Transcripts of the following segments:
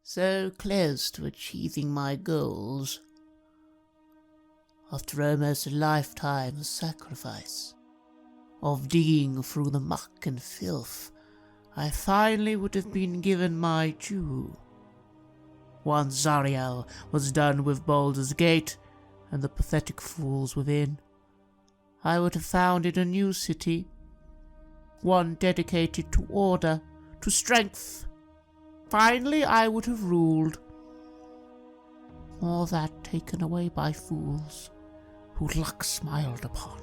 So close to achieving my goals. After almost a lifetime of sacrifice, of digging through the muck and filth, I finally would have been given my due. Once Zariel was done with Baldur's Gate and the pathetic fools within, I would have founded a new city, one dedicated to order, to strength. Finally, I would have ruled. All that taken away by fools who luck smiled upon.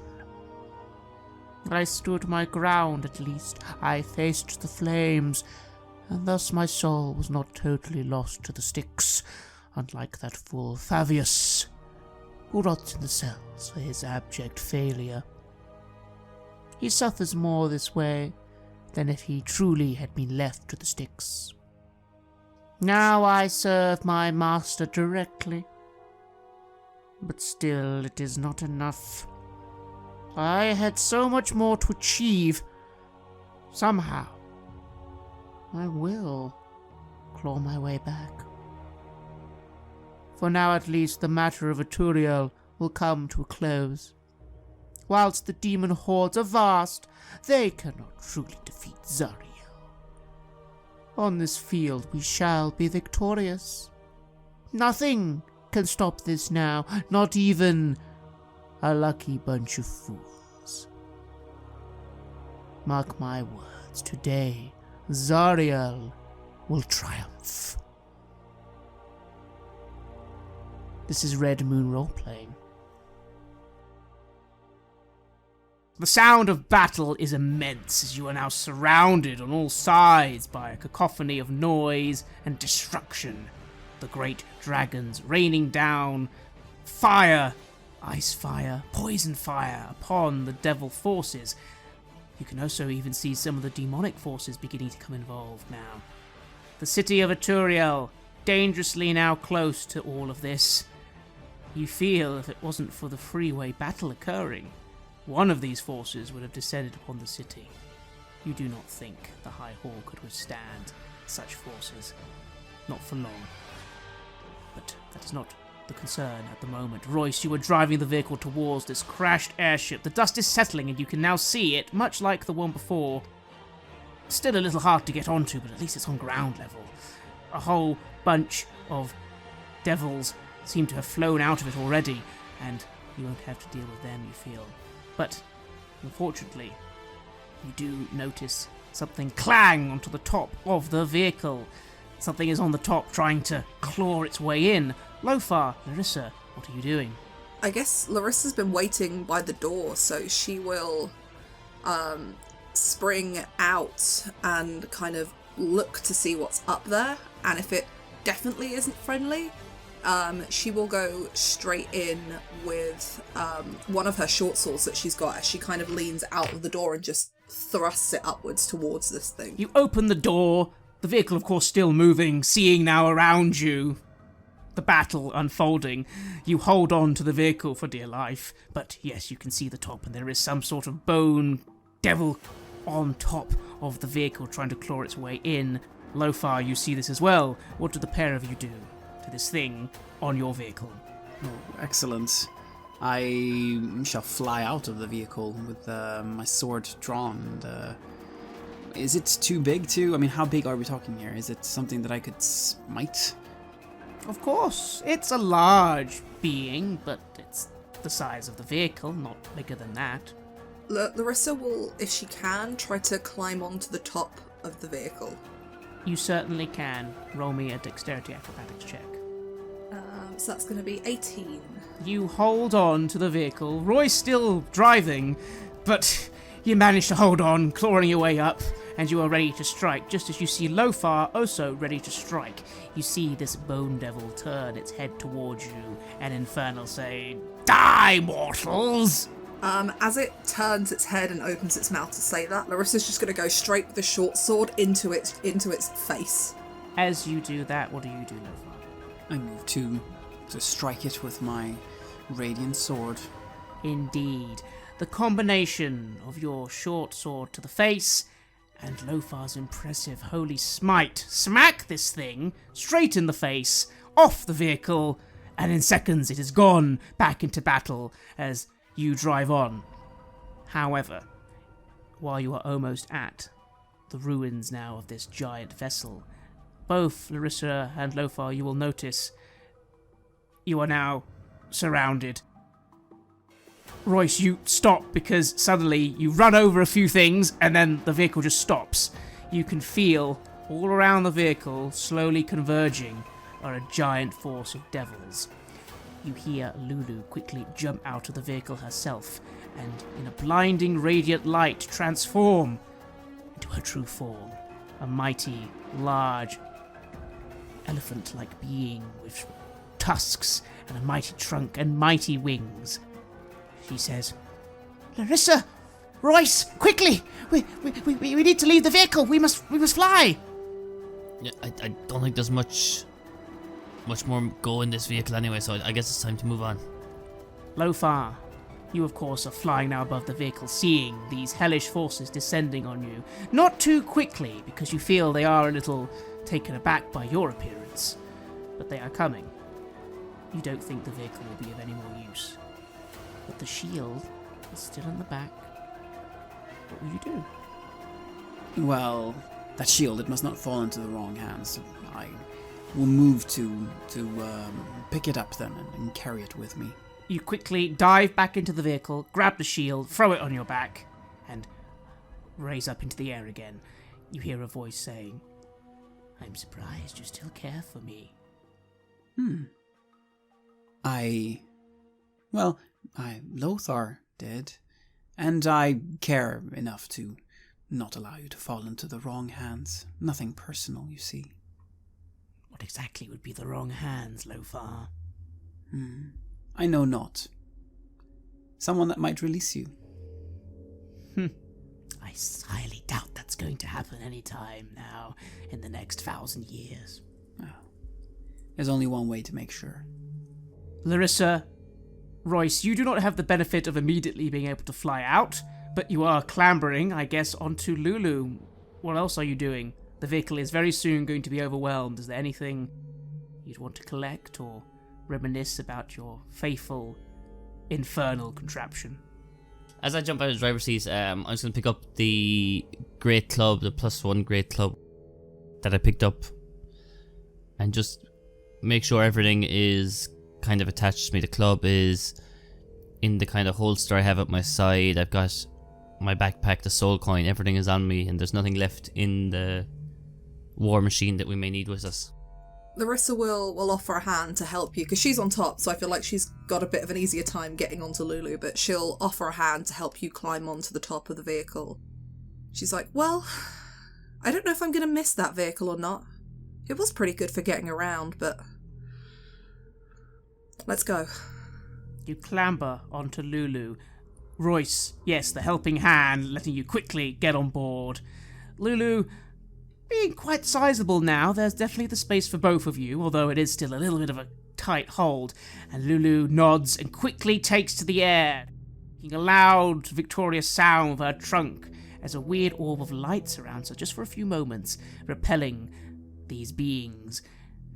I stood my ground at least. I faced the flames, and thus my soul was not totally lost to the Styx, unlike that fool Favius, who rots in the cells for his abject failure. He suffers more this way than if he truly had been left to the Styx. Now I serve my master directly, but still it is not enough. I had so much more to achieve. Somehow, I will claw my way back. For now at least the matter of Aturiel will come to a close. Whilst the demon hordes are vast, they cannot truly defeat Zariel. On this field we shall be victorious. Nothing can stop this now, not even a lucky bunch of fools. Mark my words, today Zariel will triumph. This is Red Moon Roleplaying. The sound of battle is immense as you are now surrounded on all sides by a cacophony of noise and destruction. The great dragons raining down fire, ice fire, poison fire upon the devil forces. You can also even see some of the demonic forces beginning to come involved now. The city of Aturiel, dangerously now close to all of this. You feel if it wasn't for the freeway battle occurring, one of these forces would have descended upon the city. You do not think the High Hall could withstand such forces. Not for long. But that is not the concern at the moment. Royce, you are driving the vehicle towards this crashed airship. The dust is settling and you can now see it, much like the one before. Still a little hard to get onto, but at least it's on ground level. A whole bunch of devils seem to have flown out of it already, and you won't have to deal with them, you feel. But, unfortunately, you do notice something clang onto the top of the vehicle. Something is on the top trying to claw its way in. Lothar, Larissa, what are you doing? I guess Larissa's been waiting by the door, so she will spring out and kind of look to see what's up there, and if it definitely isn't friendly, she will go straight in with one of her short swords that she's got as she kind of leans out of the door and just thrusts it upwards towards this thing. You open the door, the vehicle of course still moving, seeing now around you the battle unfolding. You hold on to the vehicle for dear life, but yes, you can see the top and there is some sort of bone devil on top of the vehicle trying to claw its way in. Lothar, you see this as well. What do the pair of you do to this thing on your vehicle? Oh, excellent. I shall fly out of the vehicle with my sword drawn. Is it too big to? I mean, how big are we talking here? Is it something that I could smite? Of course, it's a large being, but it's the size of the vehicle, not bigger than that. Larissa will, if she can, try to climb onto the top of the vehicle. You certainly can. Roll me a dexterity acrobatics check. So that's going to be 18. You hold on to the vehicle. Roy's still driving, but you manage to hold on, clawing your way up, and you are ready to strike, just as you see Lothar also ready to strike. You see this bone devil turn its head towards you, and Infernal say, "Die, mortals!" As it turns its head and opens its mouth to say that, Larissa's just going to go straight with the short sword into its face. As you do that, what do you do, Lothar? I move to strike it with my radiant sword. Indeed. The combination of your short sword to the face and Lofar's impressive holy smite smack this thing straight in the face, off the vehicle, and in seconds it is gone back into battle as you drive on. However, while you are almost at the ruins now of this giant vessel, both Larissa and Lofar, you will notice you are now surrounded. Royce, you stop because suddenly you run over a few things and then the vehicle just stops. You can feel all around the vehicle, slowly converging, are a giant force of devils. You hear Lulu quickly jump out of the vehicle herself and, in a blinding radiant light, transform into her true form. A mighty, large, elephant-like being with tusks and a mighty trunk and mighty wings. She says, "Larissa! Royce! Quickly! We need to leave the vehicle! We must fly!" Yeah, I don't think there's much more go in this vehicle anyway, so I guess it's time to move on. Lofar, you of course are flying now above the vehicle, seeing these hellish forces descending on you. Not too quickly, because you feel they are a little taken aback by your appearance. But they are coming. You don't think the vehicle will be of any more use. But the shield is still in the back. What will you do? Well, that shield, it must not fall into the wrong hands. I will move to pick it up then and carry it with me. You quickly dive back into the vehicle, grab the shield, throw it on your back, and raise up into the air again. You hear a voice saying, "I'm surprised you still care for me." Lothar did, and I care enough to not allow you to fall into the wrong hands. Nothing personal, you see. What exactly would be the wrong hands, Lofar? I know not. Someone that might release you. I highly doubt that's going to happen any time now in the next 1,000 years. There's only one way to make sure. Larissa, Royce, you do not have the benefit of immediately being able to fly out, but you are clambering, I guess, onto Lulu. What else are you doing? The vehicle is very soon going to be overwhelmed. Is there anything you'd want to collect or reminisce about your faithful, infernal contraption? As I jump out of the driver's seat, I'm just going to pick up the Great Club, the +1 Great Club that I picked up, and just make sure everything is kind of attached to me. The club is in the kind of holster I have at my side. I've got my backpack, the soul coin, everything is on me, and there's nothing left in the war machine that we may need with us. Larissa will offer a hand to help you, because she's on top, so I feel like she's got a bit of an easier time getting onto Lulu, but she'll offer a hand to help you climb onto the top of the vehicle. She's like, "Well, I don't know if I'm going to miss that vehicle or not. It was pretty good for getting around, but let's go." You clamber onto Lulu. Royce, yes, the helping hand, letting you quickly get on board. Lulu, being quite sizable now, there's definitely the space for both of you, although it is still a little bit of a tight hold. And Lulu nods and quickly takes to the air, making a loud, victorious sound with her trunk as a weird orb of light surrounds her just for a few moments, repelling these beings.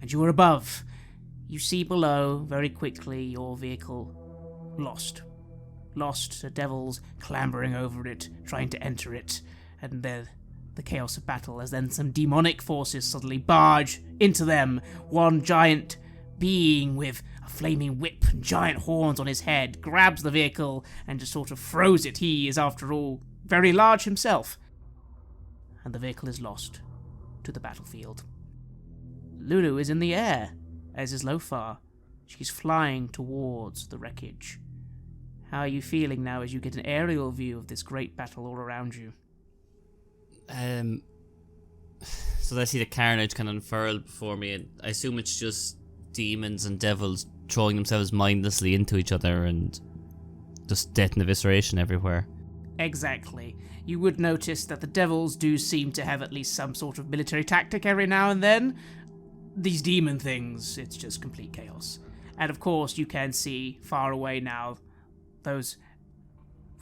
And you are above. You see below, very quickly, your vehicle lost. Lost to devils clambering over it, trying to enter it, and then the chaos of battle as then some demonic forces suddenly barge into them. One giant being with a flaming whip and giant horns on his head grabs the vehicle and just sort of throws it. He is, after all, very large himself. And the vehicle is lost to the battlefield. Lulu is in the air, as is Lofar. She's flying towards the wreckage. How are you feeling now as you get an aerial view of this great battle all around you? So I see the carnage kind of unfurl before me, and I assume it's just demons and devils throwing themselves mindlessly into each other and just death and evisceration everywhere. Exactly. You would notice that the devils do seem to have at least some sort of military tactic every now and then. These demon things, it's just complete chaos. And of course you can see far away now those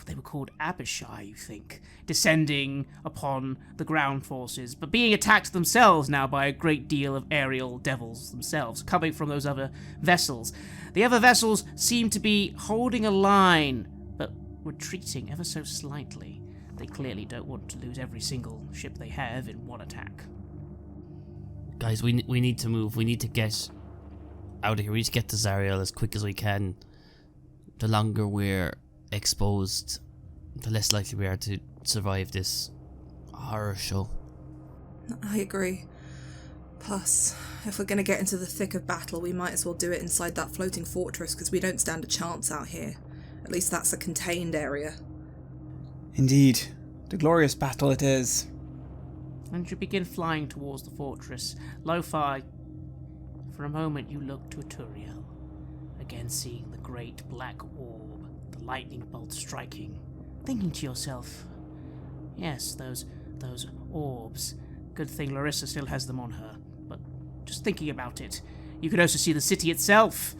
they were called Abishai, you think, descending upon the ground forces, but being attacked themselves now by a great deal of aerial devils themselves, coming from those other vessels. The other vessels seem to be holding a line, but retreating ever so slightly. They clearly don't want to lose every single ship they have in one attack. Guys, we need to move. We need to get out of here. We need to get to Zariel as quick as we can. The longer we're exposed, the less likely we are to survive this horror show. I agree. Plus, if we're going to get into the thick of battle, we might as well do it inside that floating fortress, because we don't stand a chance out here. At least that's a contained area. Indeed, the glorious battle it is. And you begin flying towards the fortress. Lo-Fi, for a moment you look to Turiel, again seeing the great black orb, the lightning bolt striking, thinking to yourself, yes, those orbs. Good thing Larissa still has them on her. But just thinking about it, you could also see the city itself.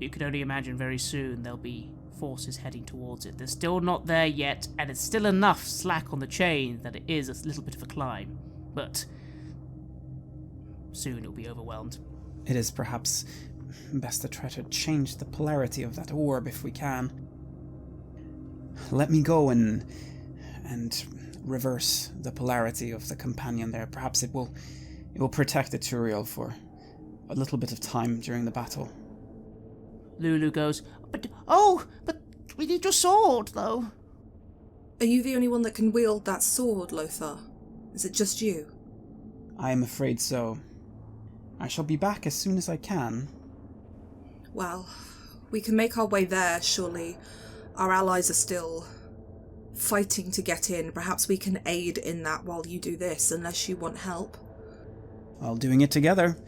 You could only imagine very soon there'll be forces heading towards it. They're still not there yet, and it's still enough slack on the chain that it is a little bit of a climb. But soon it'll be overwhelmed. It is perhaps best to try to change the polarity of that orb if we can. Let me go and reverse the polarity of the companion there. Perhaps it will protect the Turiel for a little bit of time during the battle. Lulu goes, but we need your sword, though. Are you the only one that can wield that sword, Lothar? Is it just you? I am afraid so. I shall be back as soon as I can. Well, we can make our way there, surely. Our allies are still fighting to get in. Perhaps we can aid in that while you do this, unless you want help. Well, doing it together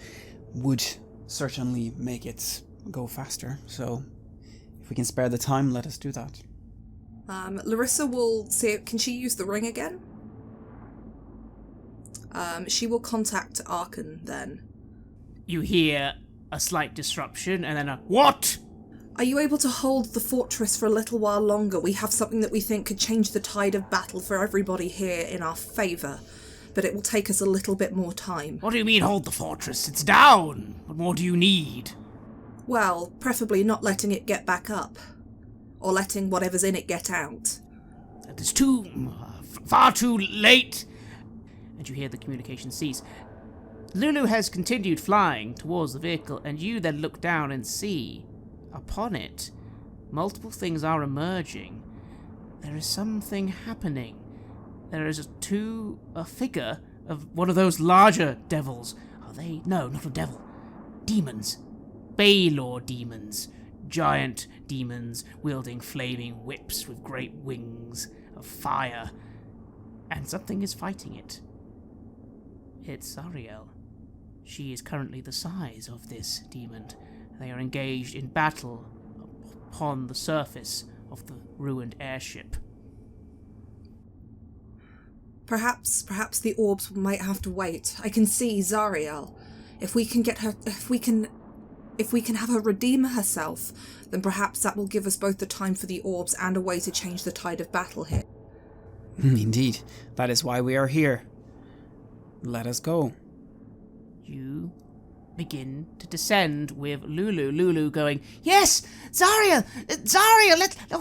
would certainly make it go faster, so if we can spare the time, let us do that. Larissa will see, can she use the ring again? She will contact Archon then. You hear a slight disruption and then a what? Are you able to hold the fortress for a little while longer? We have something that we think could change the tide of battle for everybody here in our favour, but it will take us a little bit more time. What do you mean hold the fortress? It's down. What more do you need? Well, preferably not letting it get back up. Or letting whatever's in it get out. That is far too late. And you hear the communication cease. Lulu has continued flying towards the vehicle, and you then look down and see, upon it, multiple things are emerging. There is something happening. There is a figure of one of those larger devils. Are they? No, not a devil. Demons. Baldur demons, giant demons wielding flaming whips with great wings of fire, and something is fighting it. It's Zariel. She is currently the size of this demon. They are engaged in battle upon the surface of the ruined airship. Perhaps the orbs might have to wait. I can see Zariel. If we can have her redeem herself, then perhaps that will give us both the time for the orbs and a way to change the tide of battle here. Indeed, that is why we are here. Let us go. You begin to descend with Lulu. Lulu going, yes, Zariel,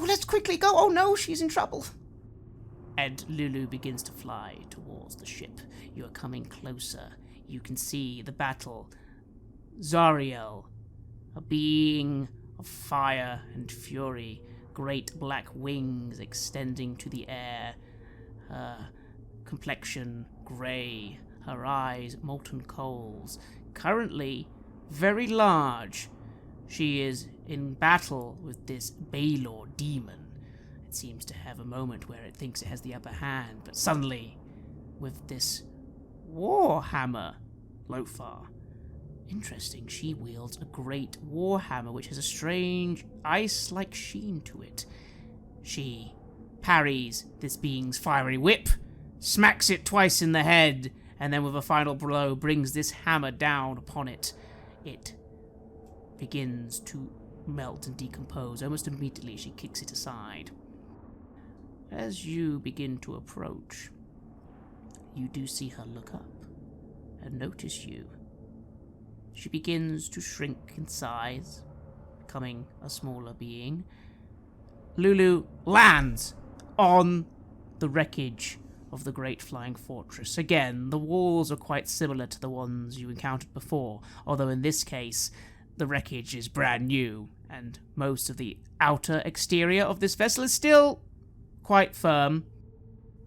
let's quickly go. Oh no, she's in trouble. And Lulu begins to fly towards the ship. You are coming closer. You can see the battle. Zariel, a being of fire and fury, great black wings extending to the air, her complexion grey, her eyes molten coals, currently very large. She is in battle with this Baldur demon. It seems to have a moment where it thinks it has the upper hand, but suddenly, with this warhammer, Lothar, interesting, she wields a great warhammer which has a strange ice-like sheen to it. She parries this being's fiery whip, smacks it twice in the head, and then with a final blow brings this hammer down upon it. It begins to melt and decompose. Almost immediately she kicks it aside. As you begin to approach, you do see her look up and notice you. She begins to shrink in size, becoming a smaller being. Lulu lands on the wreckage of the Great Flying Fortress. Again, the walls are quite similar to the ones you encountered before, although in this case, the wreckage is brand new, and most of the outer exterior of this vessel is still quite firm.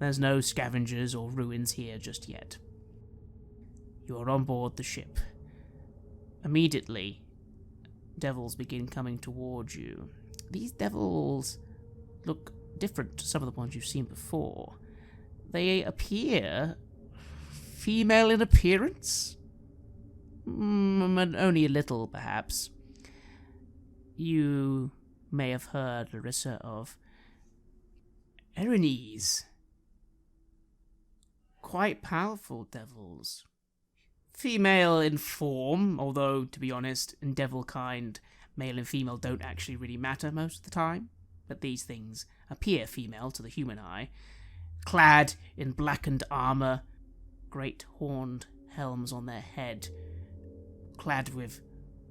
There's no scavengers or ruins here just yet. You are on board the ship. Immediately, devils begin coming towards you. These devils look different to some of the ones you've seen before. They appear female in appearance? Only a little, perhaps. You may have heard, Larissa, of Erinys. Quite powerful devils. Female in form, although, to be honest, in devil kind, male and female don't actually really matter most of the time. But these things appear female to the human eye. Clad in blackened armor, great horned helms on their head, clad with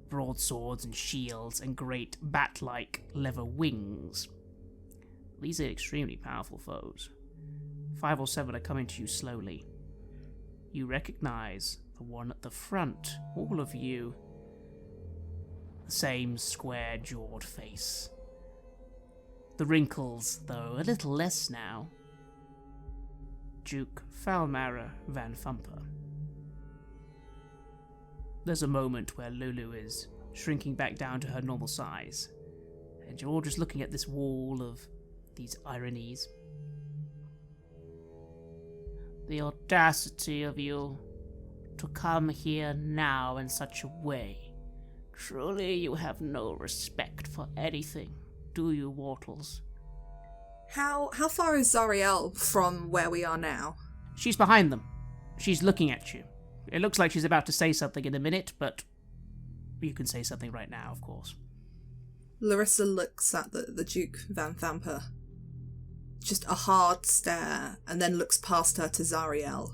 broadswords and shields and great bat-like leather wings. These are extremely powerful foes. 5 or 7 are coming to you slowly. You recognize the one at the front, all of you. The same square-jawed face. The wrinkles, though, a little less now. Duke Fáilbhe van Thumper. There's a moment where Lulu is shrinking back down to her normal size, and you're all just looking at this wall of these ironies. The audacity of you to come here now in such a way. Truly you have no respect for anything, do you, mortals? How far is Zariel from where we are now? She's behind them. She's looking at you. It looks like she's about to say something in a minute, but you can say something right now, of course. Larissa looks at the Duke van Thamper. Just a hard stare, and then looks past her to Zariel.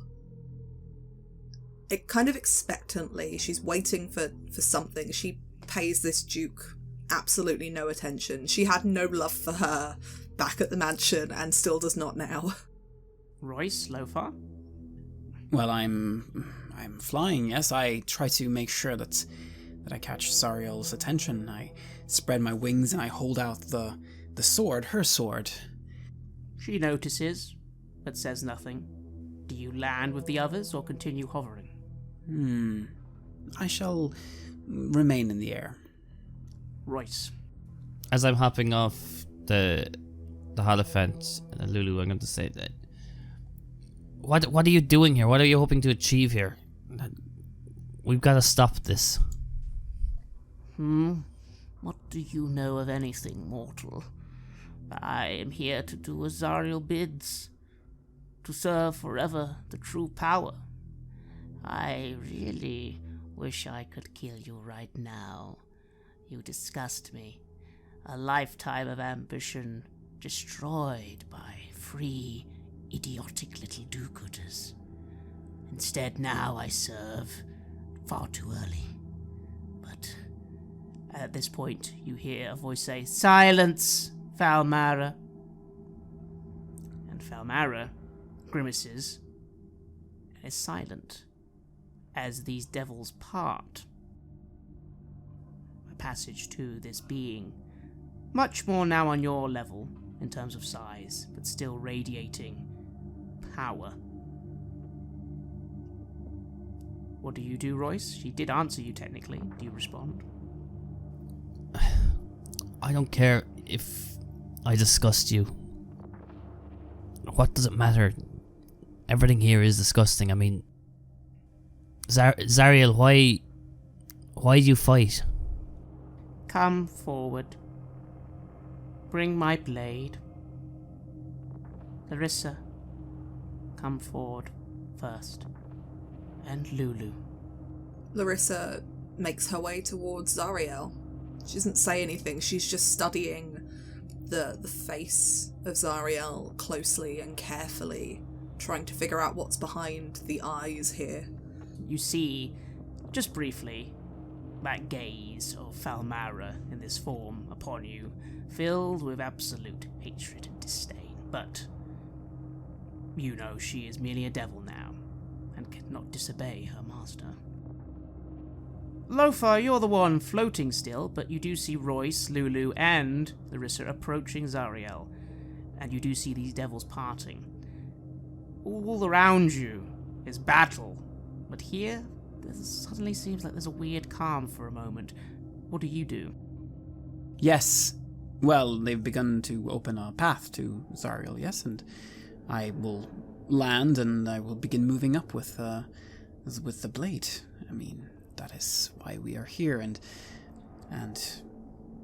It kind of expectantly, she's waiting for something. She pays this Duke absolutely no attention. She had no love for her back at the mansion, and still does not now. Royce, Lothar? Well, I'm flying, yes. I try to make sure that I catch Zariel's attention. I spread my wings and I hold out the sword, her sword. She notices, but says nothing. Do you land with the others or continue hovering? I shall remain in the air. Royce. As I'm hopping off the Holophant, Lulu, I'm going to say that. What are you doing here? What are you hoping to achieve here? We've got to stop this. What do you know of anything, mortal? I am here to do as Zariel bids, to serve forever the true power. I really wish I could kill you right now. You disgust me. A lifetime of ambition destroyed by free, idiotic little do-gooders. Instead, now I serve far too early. But at this point, you hear a voice say, "Silence, Fáilbhe." And Fáilbhe grimaces and is silent as these devils part. A passage to this being, much more now on your level in terms of size, but still radiating power. What do you do, Royce? She did answer you technically. Do you respond? I don't care if I disgust you. What does it matter? Everything here is disgusting. I mean, Zariel, why do you fight? Come forward. Bring my blade. Larissa, come forward first. And Lulu. Larissa makes her way towards Zariel. She doesn't say anything, she's just studying the face of Zariel closely and carefully, trying to figure out what's behind the eyes here. You see, just briefly, that gaze of Falmara in this form upon you, filled with absolute hatred and disdain. But you know she is merely a devil now, and cannot disobey her master. Lofa, you're the one floating still, but you do see Royce, Lulu, and Larissa approaching Zariel, and you do see these devils parting. All around you is battle, but here, there suddenly seems like there's a weird calm for a moment. What do you do? Yes. Well, they've begun to open a path to Zariel, yes, and I will land and I will begin moving up with the blade. I mean, that is why we are here, and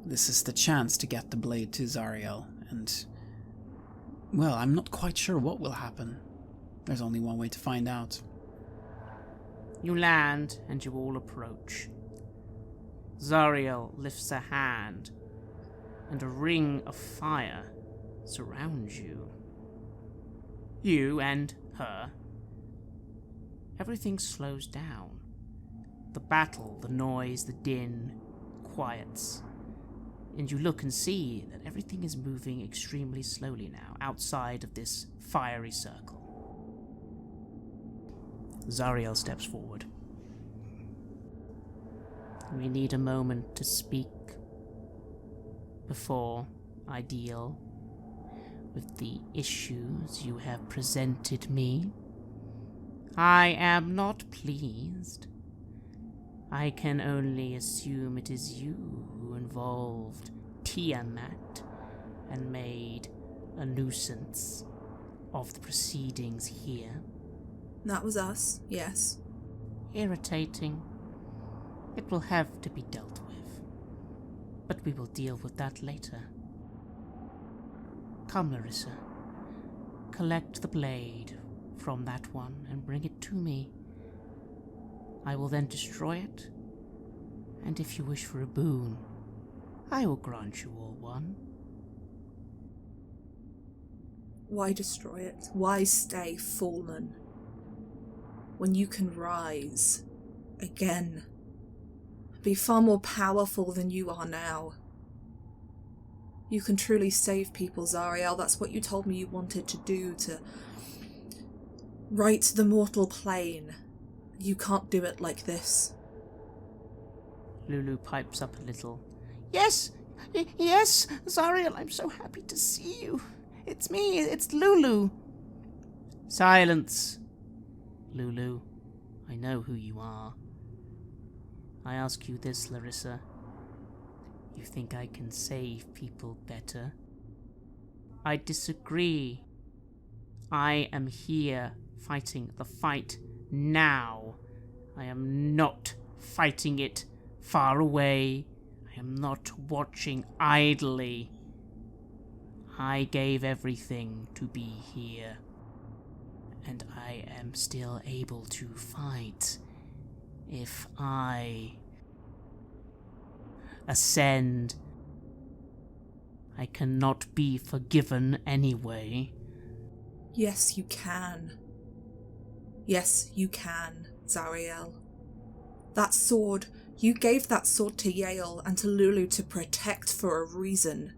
this is the chance to get the blade to Zariel, and, well, I'm not quite sure what will happen. There's only one way to find out. You land, and you all approach. Zariel lifts a hand, and a ring of fire surrounds you. You and her. Everything slows down. The battle, the noise, the din, quiets. And you look and see that everything is moving extremely slowly now, outside of this fiery circle. Zariel steps forward. We need a moment to speak before I deal with the issues you have presented me. I am not pleased. I can only assume it is you who involved Tiamat and made a nuisance of the proceedings here. That was us, yes. Irritating. It will have to be dealt with. But we will deal with that later. Come, Larissa. Collect the blade from that one and bring it to me. I will then destroy it, and if you wish for a boon, I will grant you all one. Why destroy it? Why stay fallen when you can rise again? Be far more powerful than you are now. You can truly save people, Zariel. That's what you told me you wanted to do, to right the mortal plane. You can't do it like this. Lulu pipes up a little. Yes, yes, Zariel, I'm so happy to see you. It's me, it's Lulu. Silence. Lulu, I know who you are. I ask you this, Larissa. You think I can save people better? I disagree. I am here fighting the fight now. I am not fighting it far away. I am not watching idly. I gave everything to be here, and I am still able to fight. If I ascend, I cannot be forgiven anyway. Yes, you can. Yes, you can, Zariel. That sword, you gave that sword to Yale and to Lulu to protect for a reason.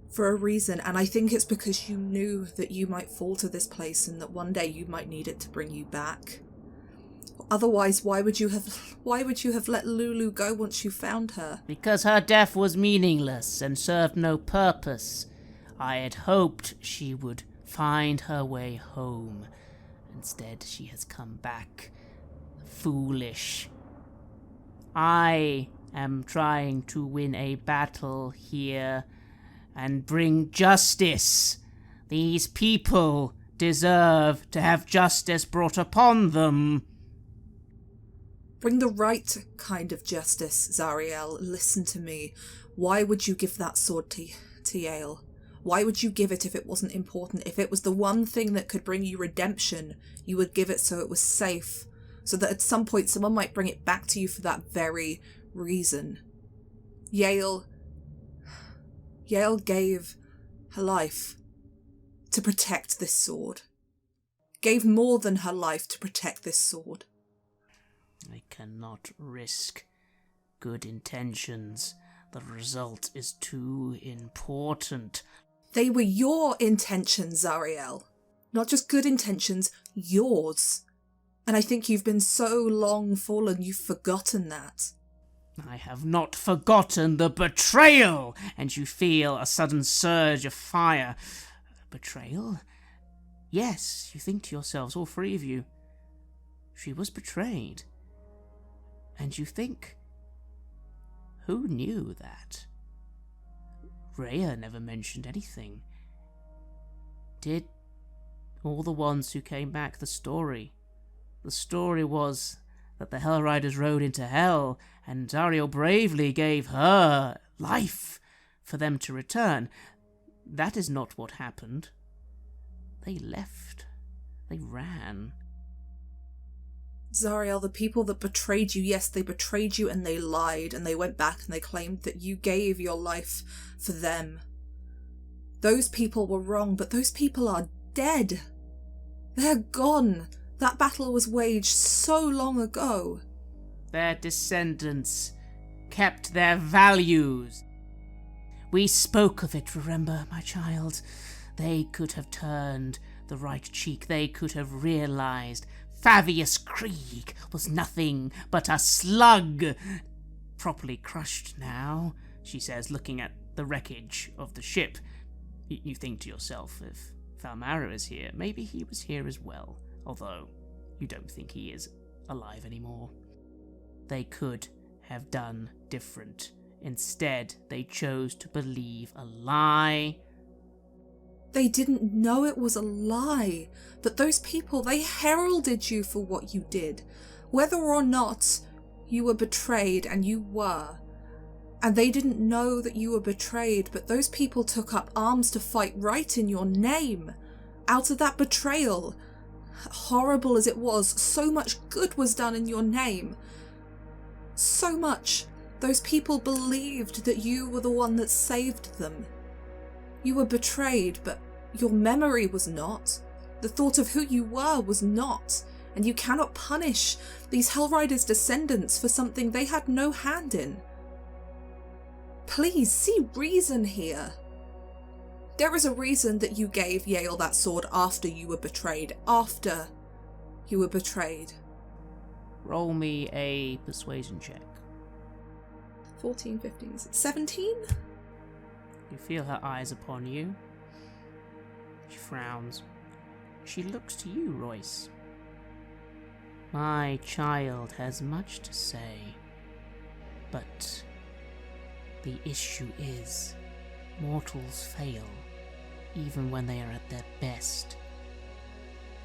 For a reason, and I think it's because you knew that you might fall to this place and that one day you might need it to bring you back. Otherwise, why would you have let Lulu go once you found her? Because her death was meaningless and served no purpose. I had hoped she would find her way home. Instead, she has come back foolish. I am trying to win a battle here and bring justice. These people deserve to have justice brought upon them. Bring the right kind of justice, Zariel. Listen to me. Why would you give that sword to Yale? Why would you give it if it wasn't important? If it was the one thing that could bring you redemption, you would give it so it was safe, so that at some point someone might bring it back to you for that very reason. Yale Yael gave her life to protect this sword. Gave more than her life to protect this sword. I cannot risk good intentions. The result is too important. They were your intentions, Zariel. Not just good intentions, yours. And I think you've been so long fallen you've forgotten that. I have not forgotten the betrayal, and you feel a sudden surge of fire. Betrayal? Yes, you think to yourselves, all three of you. She was betrayed. And you think, who knew that? Rhea never mentioned anything. Did all the ones who came back the story? The story was that the Hell Riders rode into hell, and Zariel bravely gave her life for them to return. That is not what happened. They left. They ran. Zariel, the people that betrayed you, yes, they betrayed you and they lied, and they went back and they claimed that you gave your life for them. Those people were wrong, but those people are dead. They're gone. That battle was waged so long ago. Their descendants kept their values. We spoke of it, remember, my child? They could have turned the right cheek. They could have realized Fabius Krieg was nothing but a slug. Properly crushed now, she says, looking at the wreckage of the ship. You think to yourself, if Falmara is here, maybe he was here as well. Although, you don't think he is alive anymore. They could have done different. Instead, they chose to believe a lie. They didn't know it was a lie. But those people, they heralded you for what you did. Whether or not you were betrayed, and you were. And they didn't know that you were betrayed, but those people took up arms to fight right in your name. Out of that betrayal, horrible as it was, so much good was done in your name. So much. Those people believed that you were the one that saved them. You were betrayed, but your memory was not. The thought of who you were was not. And you cannot punish these Hellriders' descendants for something they had no hand in. Please, see reason here. There is a reason that you gave Yael that sword after you were betrayed. After you were betrayed. Roll me a persuasion check. 14, 15, 17? You feel her eyes upon you. She frowns. She looks to you, Royce. My child has much to say, but the issue is mortals fail, even when they are at their best.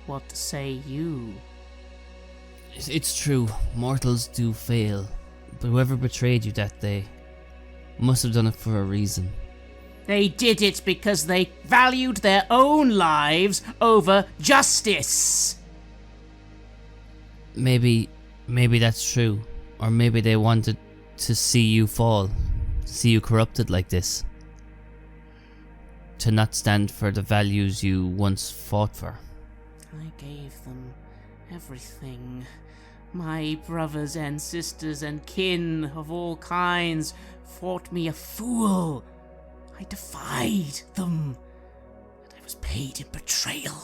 What say you? It's true, mortals do fail, but whoever betrayed you that day must have done it for a reason. They did it because they valued their own lives over justice. Maybe that's true. Or maybe they wanted to see you fall. See you corrupted like this. To not stand for the values you once fought for. I gave them everything. My brothers and sisters and kin of all kinds thought me a fool. I defied them, and I was paid in betrayal.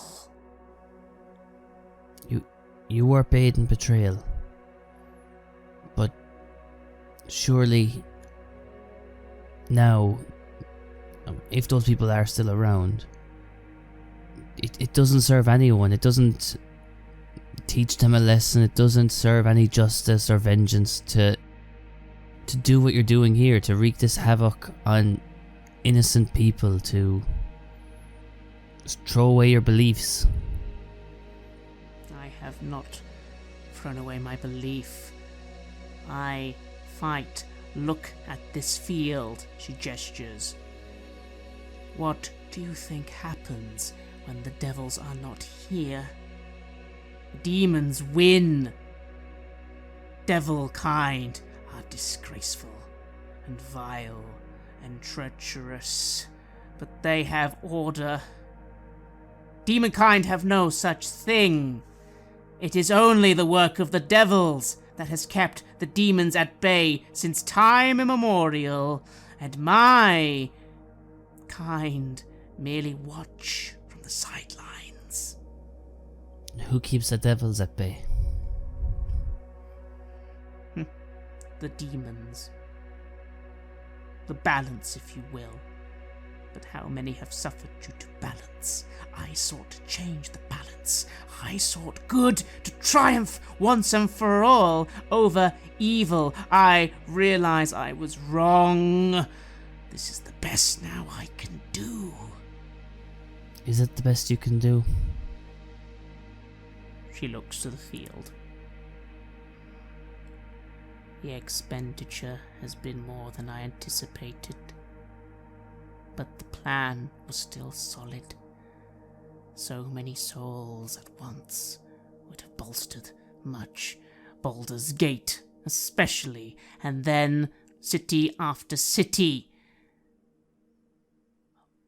You were paid in betrayal. But surely now, if those people are still around, it doesn't serve anyone. It doesn't teach them a lesson. It doesn't serve any justice or vengeance to do what you're doing here, to wreak this havoc on innocent people, to throw away your beliefs. I have not thrown away my belief. I fight. Look at this field, she gestures. What do you think happens when the devils are not here? Demons win. Devil kind are disgraceful and vile and treacherous, but they have order. Demonkind have no such thing. It is only the work of the devils that has kept the demons at bay since time immemorial, and my kind merely watch from the sidelines. Who keeps the devils at bay? The demons. The balance, if you will. But how many have suffered due to balance? I sought to change the balance. I sought good to triumph once and for all over evil. I realize I was wrong. This is the best now I can do. Is it the best you can do? She looks to the field. The expenditure has been more than I anticipated, but the plan was still solid. So many souls at once would have bolstered much. Baldur's Gate, especially, and then city after city.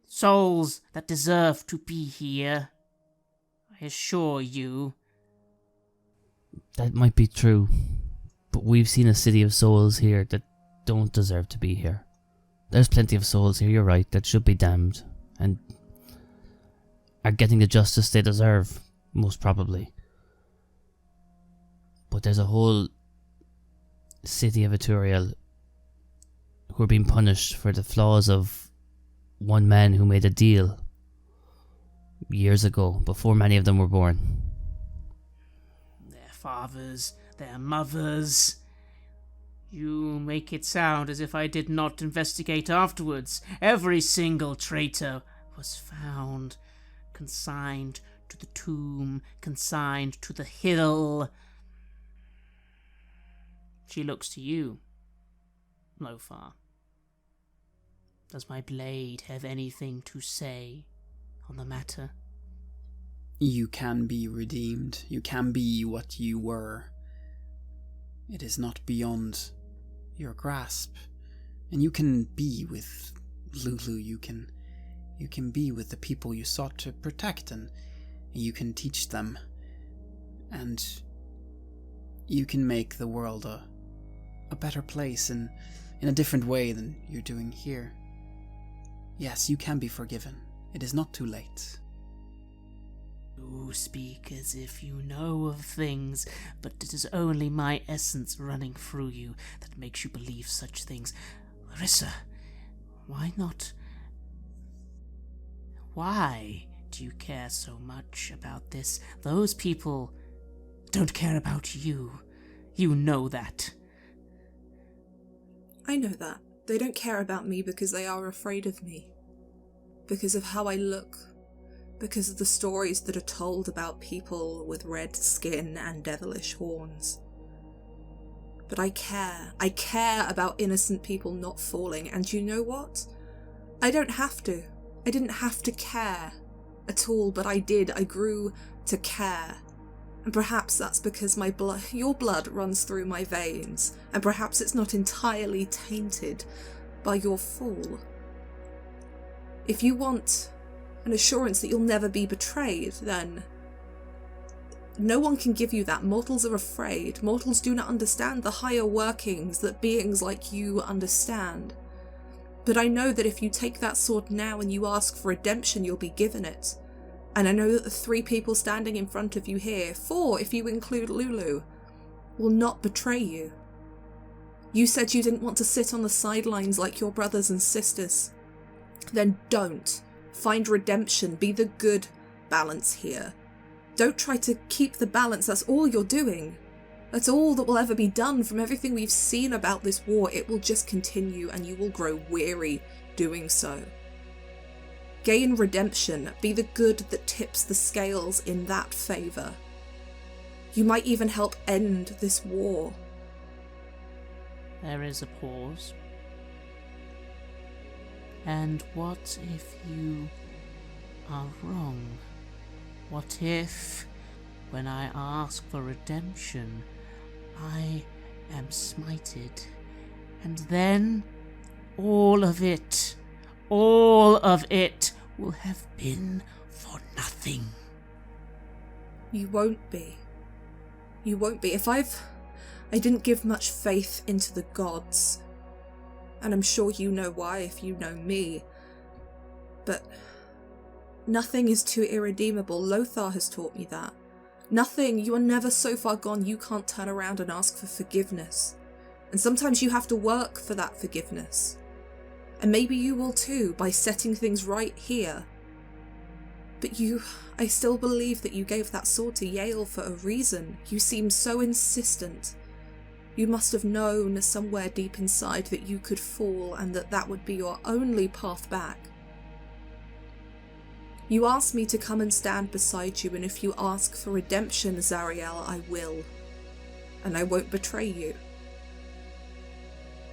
Souls that deserve to be here, I assure you. That might be true, but we've seen a city of souls here that don't deserve to be here. There's plenty of souls here, you're right, that should be damned, and are getting the justice they deserve, most probably. But there's a whole city of Eturiel who are being punished for the flaws of one man who made a deal years ago, before many of them were born. Their fathers, their mothers. You make it sound as if I did not investigate afterwards. Every single traitor was found, consigned to the tomb, consigned to the hill. She looks to you, Lothar. Does my blade have anything to say on the matter? You can be redeemed. You can be what you were. It is not beyond your grasp. And you can be with Lulu. You can be with the people you sought to protect, and you can teach them. And you can make the world a better place in a different way than you're doing here. Yes, you can be forgiven. It is not too late. You speak as if you know of things, but it is only my essence running through you that makes you believe such things. Larissa, why not? Why do you care so much about this? Those people don't care about you. You know that. I know that. They don't care about me because they are afraid of me. Because of how I look. Because of the stories that are told about people with red skin and devilish horns. But I care. I care about innocent people not falling, and you know what? I don't have to. I didn't have to care at all, but I did. I grew to care. And perhaps that's because your blood runs through my veins, and perhaps it's not entirely tainted by your fall. If you want an assurance that you'll never be betrayed, then no one can give you that. Mortals are afraid. Mortals do not understand the higher workings that beings like you understand. But I know that if you take that sword now and you ask for redemption, you'll be given it. And I know that the 3 people standing in front of you here, 4 if you include Lulu, will not betray you. You said you didn't want to sit on the sidelines like your brothers and sisters. Then don't. Find redemption. Be the good balance here. Don't try to keep the balance. That's all you're doing. That's all that will ever be done. From everything we've seen about this war, it will just continue and you will grow weary doing so. Gain redemption. Be the good that tips the scales in that favour. You might even help end this war. There is a pause. And what if you are wrong? What if, when I ask for redemption, I am smited, and then all of it will have been for nothing. You won't be. You won't be. I didn't give much faith into the gods. And I'm sure you know why if you know me. But nothing is too irredeemable. Lothar has taught me that. Nothing. You are never so far gone you can't turn around and ask for forgiveness. And sometimes you have to work for that forgiveness. And maybe you will too, by setting things right here. But I still believe that you gave that sword to Yale for a reason. You seem so insistent. You must have known somewhere deep inside that you could fall and that would be your only path back. You asked me to come and stand beside you, and if you ask for redemption, Zariel, I will. And I won't betray you.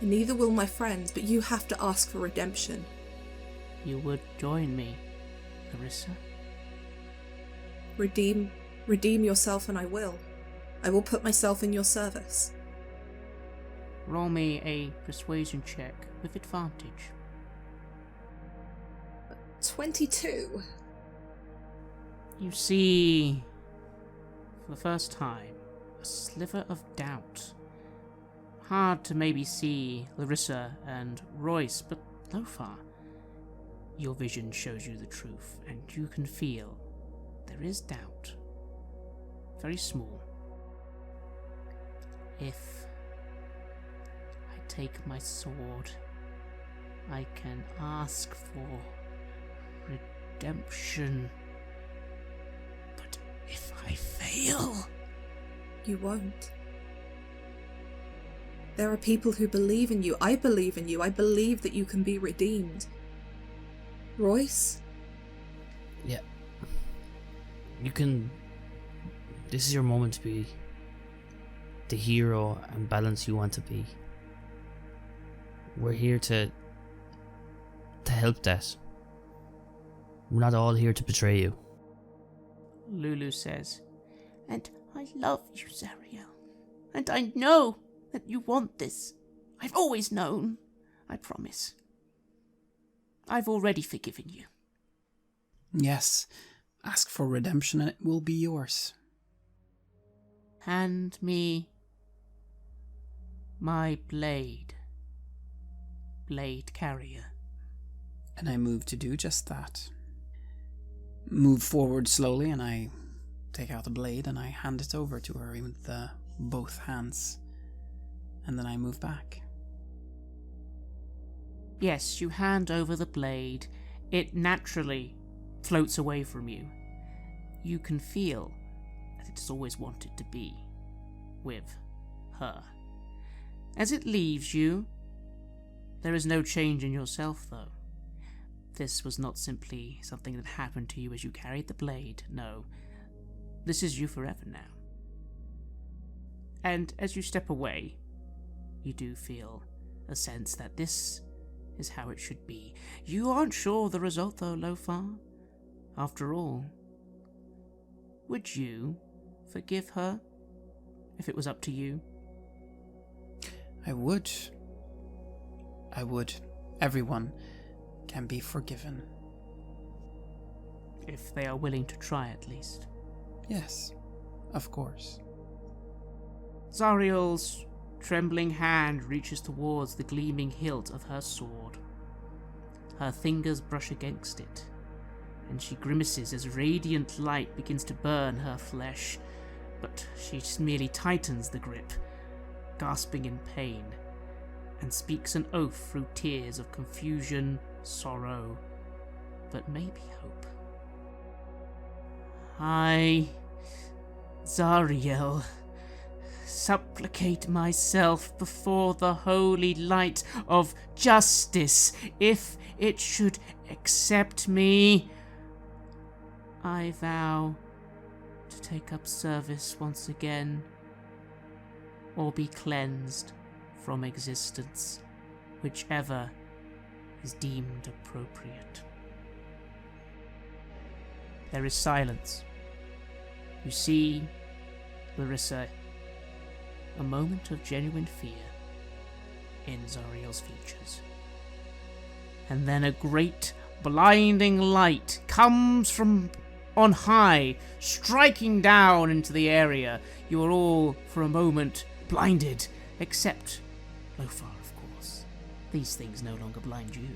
And neither will my friends, but you have to ask for redemption. You would join me, Larissa? Redeem yourself and I will. I will put myself in your service. Roll me a persuasion check with advantage. 22. You see, for the first time, a sliver of doubt. Hard to maybe see Larissa and Royce, but Lothar, your vision shows you the truth, and you can feel there is doubt. Very small. If I take my sword, I can ask for redemption. But if I fail... You won't. There are people who believe in you. I believe in you. I believe that you can be redeemed. Royce? Yeah. You can... This is your moment to be the hero and balance you want to be. We're here to help that. We're not all here to betray you. Lulu says, and I love you, Zariel. And I know that you want this. I've always known. I promise. I've already forgiven you. Yes, ask for redemption and it will be yours. Hand me my blade. Blade carrier. And I move to do just that. Move forward slowly and I take out the blade and I hand it over to her with both hands. And then I move back. Yes, you hand over the blade. It naturally floats away from you. You can feel that it has always wanted to be with her. As it leaves you, there is no change in yourself, though. This was not simply something that happened to you as you carried the blade. No, this is you forever now. And as you step away, you do feel a sense that this is how it should be. You aren't sure of the result, though, Lothar. After all, would you forgive her if it was up to you? I would. Everyone can be forgiven. If they are willing to try, at least. Yes, of course. Zariel's trembling hand reaches towards the gleaming hilt of her sword. Her fingers brush against it, and she grimaces as radiant light begins to burn her flesh, but she merely tightens the grip, gasping in pain, and speaks an oath through tears of confusion, sorrow, but maybe hope. I, Zariel, supplicate myself before the holy light of justice, if it should accept me. I vow to take up service once again, or be cleansed from existence, whichever is deemed appropriate. There is silence. You see, Larissa, a moment of genuine fear in Zariel's features. and then a great blinding light comes from on high, striking down into the area. You are all, for a moment, blinded, except Lothar, of course. These things no longer blind you.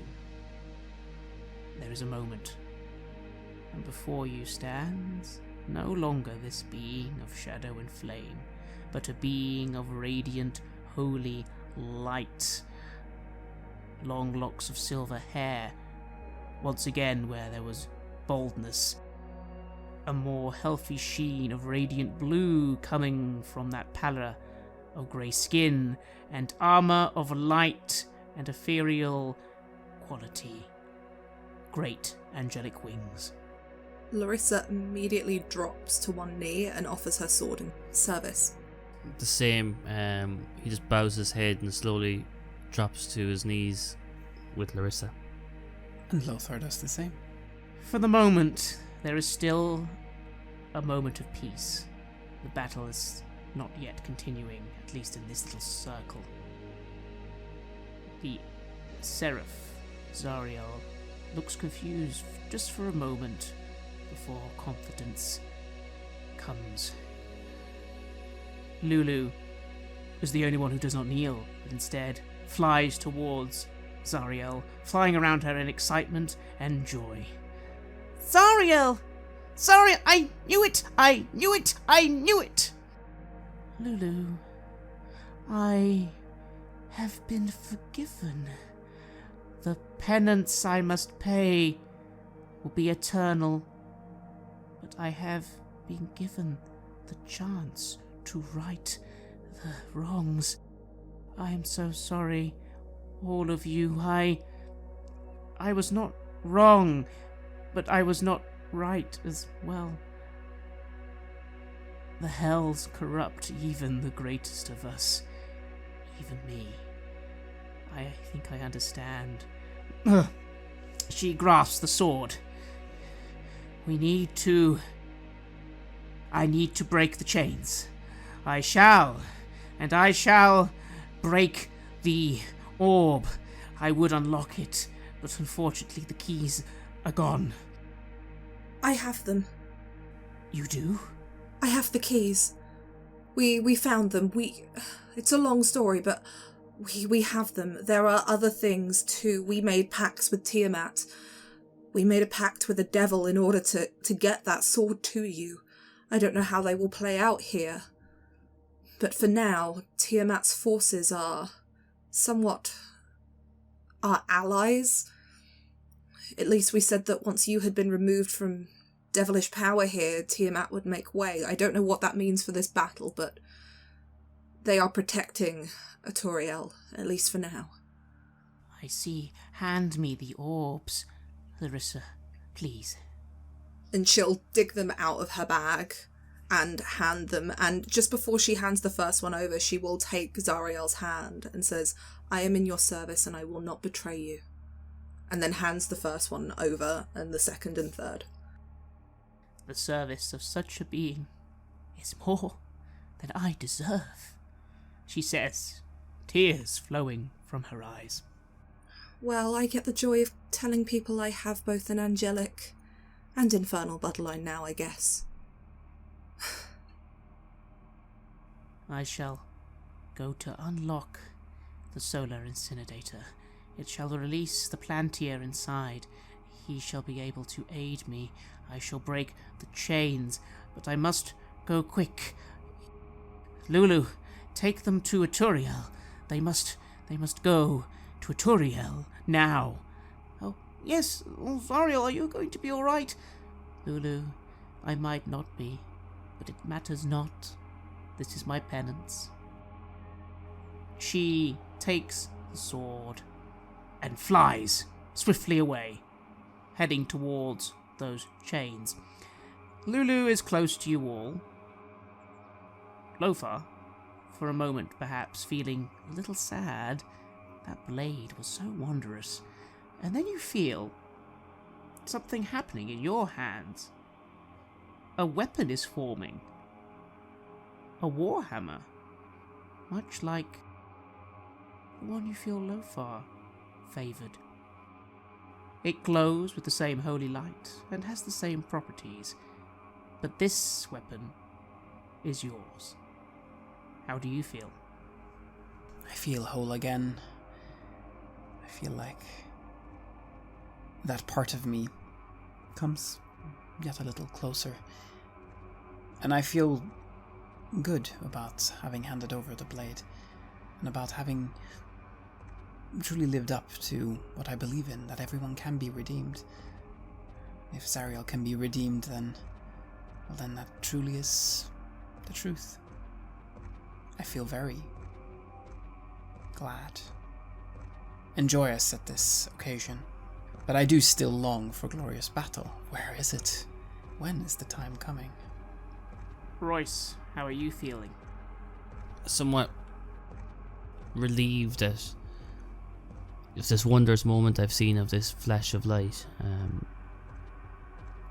There is a moment, and before you stands no longer this being of shadow and flame, but a being of radiant, holy light. Long locks of silver hair, once again where there was baldness. A more healthy sheen of radiant blue coming from that pallor of grey skin, and armour of light and ethereal quality. Great angelic wings. Larissa immediately drops to one knee and offers her sword in service. The same. He just bows his head and slowly drops to his knees with Larissa. And Lothar does the same. For the moment, there is still a moment of peace. The battle is not yet continuing, at least in this little circle. The seraph, Zariel, looks confused just for a moment before confidence comes. Lulu is the only one who does not kneel, but instead flies towards Zariel, flying around her in excitement and joy. Zariel! Zariel! I knew it! I knew it! I knew it! Lulu, I have been forgiven. The penance I must pay will be eternal, but I have been given the chance to right the wrongs. I am so sorry, all of you. I was not wrong, but I was not right as well. The hells corrupt even the greatest of us, even me. I think I understand. She grasps the sword. I need to break the chains. I shall break the orb. I would unlock it, but unfortunately the keys are gone. I have them. You do? I have the keys. We found them. It's a long story, but we have them. There are other things too. We made pacts with Tiamat. We made a pact with the devil in order to get that sword to you. I don't know how they will play out here. But for now, Tiamat's forces are somewhat our allies. At least we said that once you had been removed from devilish power here, Tiamat would make way. I don't know what that means for this battle, but they are protecting Atoriel, at least for now. I see. Hand me the orbs, Larissa, please. And she'll dig them out of her bag and hand them. And just before she hands the first one over, she will take Zariel's hand and says, I am in your service and I will not betray you. And then hands the first one over and the second and third. The service of such a being is more than I deserve, she says, tears flowing from her eyes. Well, I get the joy of telling people I have both an angelic and infernal bloodline now, I guess. I shall go to unlock the solar incinerator. It shall release the plantier inside. He shall be able to aid me. I shall break the chains, but I must go quick. Lulu, take them to Atoriel. They must go to Atoriel now. Oh, yes, Zariel, are you going to be all right? Lulu, I might not be, but it matters not. This is my penance. She takes the sword and flies swiftly away, heading towards those chains. Lulu is close to you all. Lothar, for a moment perhaps feeling a little sad. That blade was so wondrous. And then you feel something happening in your hands. A weapon is forming. A warhammer. Much like the one you feel Lothar favoured. It glows with the same holy light and has the same properties, but this weapon is yours. How do you feel? I feel whole again. I feel like that part of me comes yet a little closer. And I feel good about having handed over the blade, and about having truly lived up to what I believe in, that everyone can be redeemed. If Zariel can be redeemed, then that truly is the truth. I feel very glad and joyous at this occasion, but I do still long for glorious battle. Where is it? When is the time coming? Royce, how are you feeling? Somewhat relieved at this wondrous moment I've seen of this flash of light,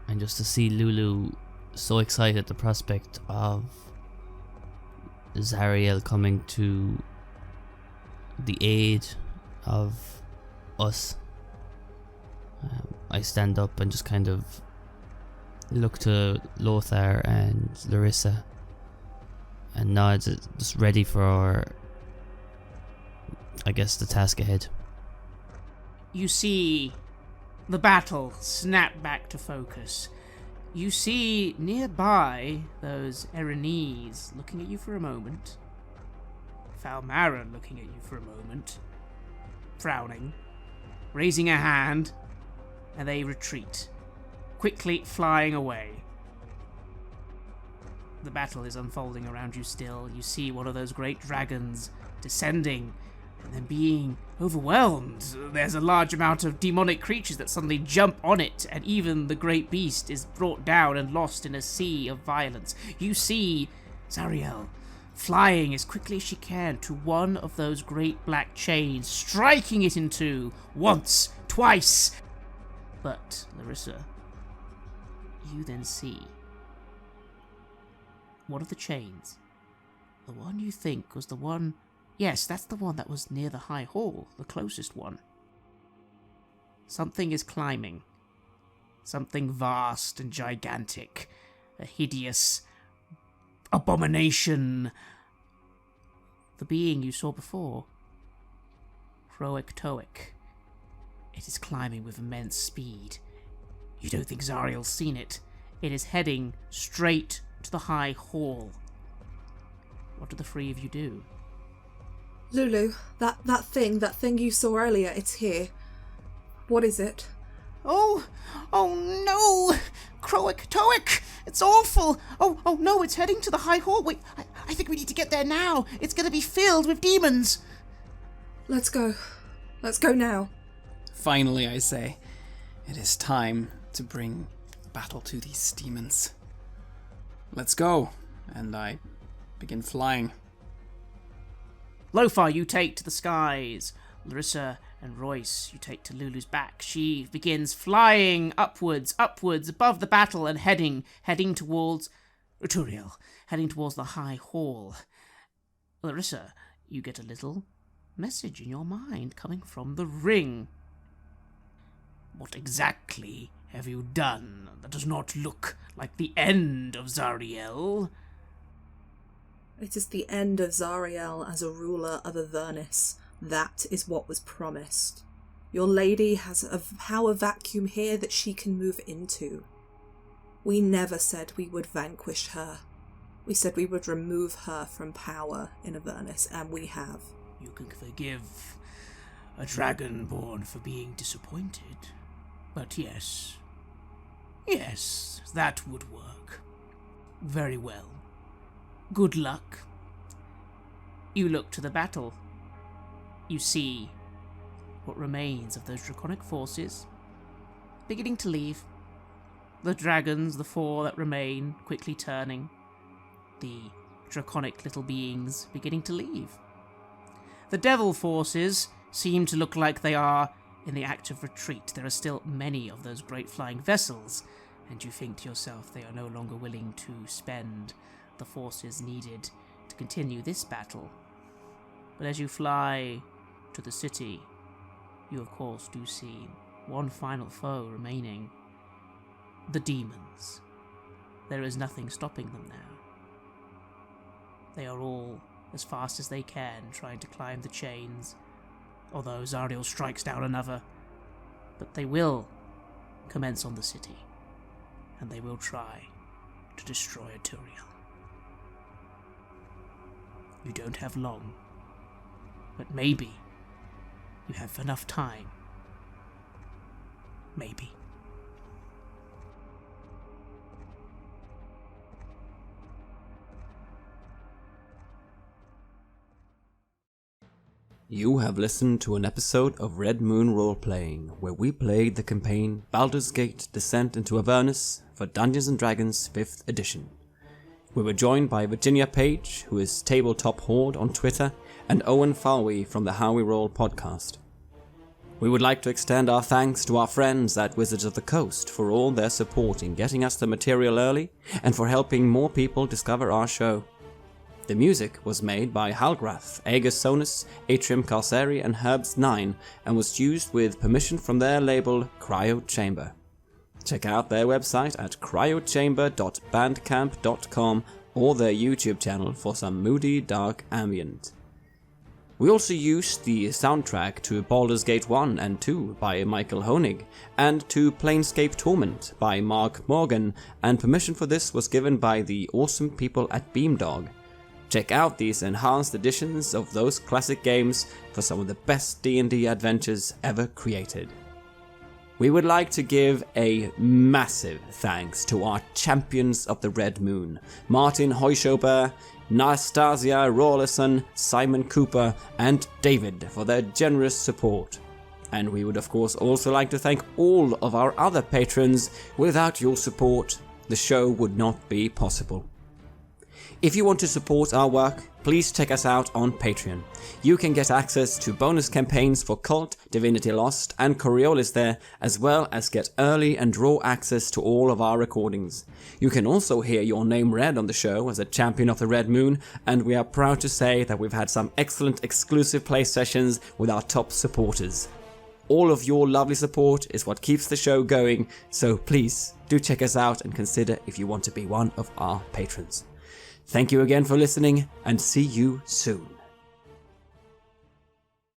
and just to see Lulu so excited at the prospect of Zariel coming to the aid of us. I stand up and just kind of look to Lothar and Larissa and nod, just ready for, I guess, the task ahead. You see the battle snap back to focus. You see nearby those Erinese looking at you for a moment. Falmara looking at you for a moment, frowning, raising a hand, and they retreat, quickly flying away. The battle is unfolding around you still. You see one of those great dragons descending and then being overwhelmed. There's a large amount of demonic creatures that suddenly jump on it, and even the great beast is brought down and lost in a sea of violence. You see Zariel flying as quickly as she can to one of those great black chains, striking it in two, once, twice. But, Larissa, you then see one of the chains, the one you think was the one. Yes, that's the one that was near the High Hall, the closest one. Something is climbing. Something vast and gigantic. A hideous abomination. The being you saw before. Croak. It is climbing with immense speed. You don't think Zariel's seen it. It is heading straight to the High Hall. What do the three of you do? Lulu, that thing you saw earlier, it's here. What is it? Oh no! Croak! It's awful! Oh no, it's heading to the High Hall. Wait, I think we need to get there now. It's gonna be filled with demons. Let's go. Let's go now. Finally, I say, it is time to bring battle to these demons. Let's go. And I begin flying. Lothar, you take to the skies. Larissa and Royce, you take to Lulu's back. She begins flying upwards, above the battle, and heading towards Turiel, heading towards the High Hall. Larissa, you get a little message in your mind coming from the ring. What exactly have you done? That does not look like the end of Zariel. It is the end of Zariel as a ruler of Avernus. That is what was promised. Your lady has a power vacuum here that she can move into. We never said we would vanquish her. We said we would remove her from power in Avernus, and we have. You can forgive a dragonborn for being disappointed. But yes, that would work. Very well. Good luck. You look to the battle. You see what remains of those draconic forces beginning to leave. The dragons, the four that remain, quickly turning. The draconic little beings beginning to leave. The devil forces seem to look like they are in the act of retreat. There are still many of those great flying vessels, and you think to yourself they are no longer willing to spend the forces needed to continue this battle. But as you fly to the city, you of course do see one final foe remaining. The demons. There is nothing stopping them now. They are all, as fast as they can, trying to climb the chains, although Zariel strikes down another. But they will commence on the city, and they will try to destroy Aturiel. You don't have long, but maybe you have enough time. Maybe. You have listened to an episode of Red Moon Role-Playing, where we played the campaign Baldur's Gate Descent into Avernus for Dungeons & Dragons 5th edition. We were joined by Virginia Page, who is Tabletop Horde on Twitter, and Owen Fáilbhe from the How We Roll podcast. We would like to extend our thanks to our friends at Wizards of the Coast for all their support in getting us the material early and for helping more people discover our show. The music was made by Halgrath, Aegis Sonus, Atrium Calceri and Herbs9 and was used with permission from their label Cryo Chamber. Check out their website at cryochamber.bandcamp.com or their YouTube channel for some moody, dark ambient. We also used the soundtrack to Baldur's Gate 1 and 2 by Michael Honig and to Planescape Torment by Mark Morgan, and permission for this was given by the awesome people at Beamdog. Check out these enhanced editions of those classic games for some of the best D&D adventures ever created. We would like to give a massive thanks to our champions of the Red Moon, Martin Heuschober, Nastasia, Raulerson, Simon Cooper, and David for their generous support. And we would of course also like to thank all of our other patrons. Without your support, the show would not be possible. If you want to support our work, please check us out on Patreon. You can get access to bonus campaigns for Cult, Divinity Lost, and Coriolis there, as well as get early and raw access to all of our recordings. You can also hear your name read on the show as a champion of the Red Moon, and we are proud to say that we've had some excellent exclusive play sessions with our top supporters. All of your lovely support is what keeps the show going, so please do check us out and consider if you want to be one of our patrons. Thank you again for listening, and see you soon.